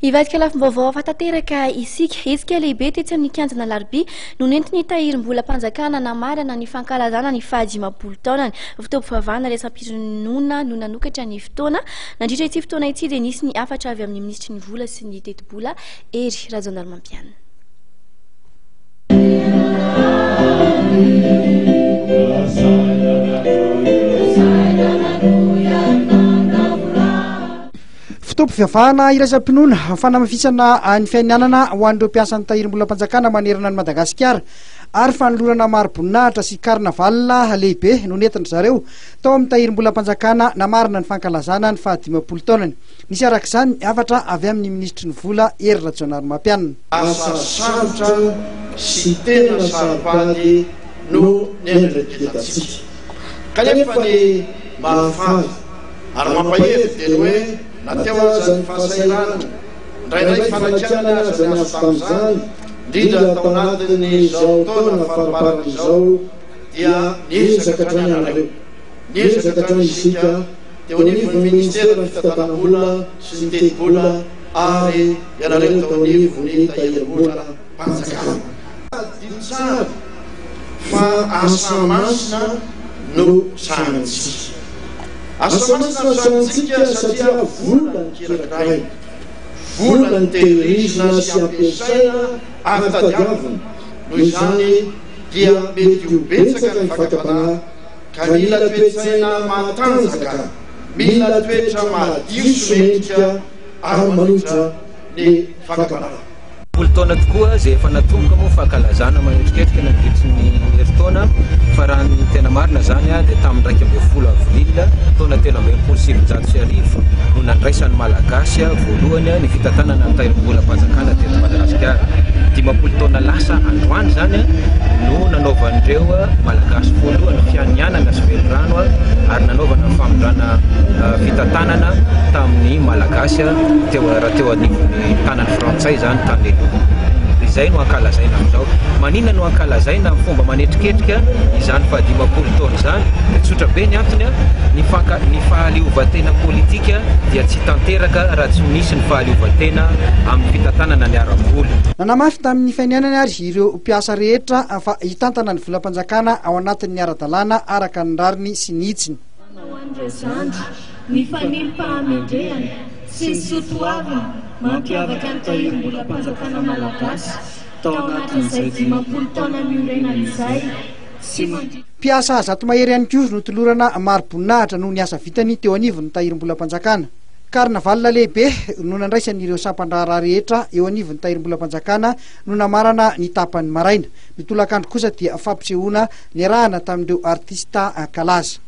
Ivadika lafim-baovao ahafantateraka isika hetsika lehibe tetsy amin'ny kianjana Larbi no nentiny tahirim-bolam-panjakana namarana ny fankalazana ny fahadimapolo taonany fitaovam-pivavahana resam-pirenena no nanokatra ny fotoana nandritra ity fotoana ity dia nisy ny afatra avy amin'ny ministry ny vola sy ny teti-bola ery Rajaonaromampianina. Fitaovam-pivavahana iraisam-pinoana fanamafisana ny fiainanana ho an'ireo mpiasan'ny tahirim-bolam-panjakana manerana ny Madagasikara ary fanolorana maro-boninahitra sy karnaval lehibe no nentina zareo tao amin'ny tahirim-bolam-panjakana namarina ny fankalazana ny fahadimapolo taonany. Nisy araka izany afatra avy amin'ny ministry ny vola ery Rajaonaromampianina. Asa sarotra sy tena sarobady no nendraketantsika kanefa ny mahafaly ary mampahevy dia ny hoe nateo aza ny fahasairana ndraindray fanakiana aza ny azo tamin'izany indrindra tao anatiny izao taona faraparan'izao dia niezaka hatrany anareo niezaka hatrany isika teo anivon'ny ministera ny fitantanam-bola sy ny teti-bola ary ianareo tao anivon'ny tahirim-bolam-panjakana. Dino tsara fa asa masina no sahantsika. Asa masina no sahantsika satria vola ny kirakay, vola ny tehirizina sy ampiasaina ahatadiavina. Noho izany dia mety ho betsaka ny fakabanahy ka mila toetsaina matanjaka, mila toetra madio sy mendrika ary manotra ny fakabanahy. Taona tokoa izay efa natomboka moa fankalazana manetriketrika nandritra ny herintaona fa raha ny tena marina zany dia tamin'ny 2010 avril taona 1380 no nandraisan'ny malagasy voalohany ny fitantanana ny tahirim-bolam-panjakana teto Madagasikara. 10 taona lasa androany zany no nanaovan'ireo malagasy voalohany fianianana sy velorano ary nanaovana famondrana fitantanana tamin'ny malagasy raha teo anivon'ny tanany frantsay zany tany izay no ankalazaina amin'izao. Manina no ankalazaina amin'ny fomba manetriketrika izany fahadimapolo taona izany dia tsotra be ny antony ny fahaleovan-tena politika dia tsy tanteraka raha tsy misy ny fahaleovan-tena amin'ny fitantanana ny ara-bola. Nanamafy tamin'ny fiainanana ary ireo mpiasa rehetra fa hitantana ny volam-panjakana ao anatin'ny ara-dalàna araka ny rariny sy ny hitsiny. Ny fanimpa-hamendrehana sy ny sotoavina mampiavaka ny tahirim-bolam-panjakana malagasy tao anatin'izay 10 taona miorenana izay sy mpiasa zato mahery ihany koa no tolorana maro-boninahitra noho ny asa vitany teo anivon'ny tahirim-bolam-panjakana. Karnaval lehibe no nandraisan'ireo sampandrara rehetra eo anivon'ny tahirim-bolam-panjakana no namarana ny tapany maraina. Ny tolakandro kosa dia fampisehoana ny arahana tamin'ireo artista kalaza.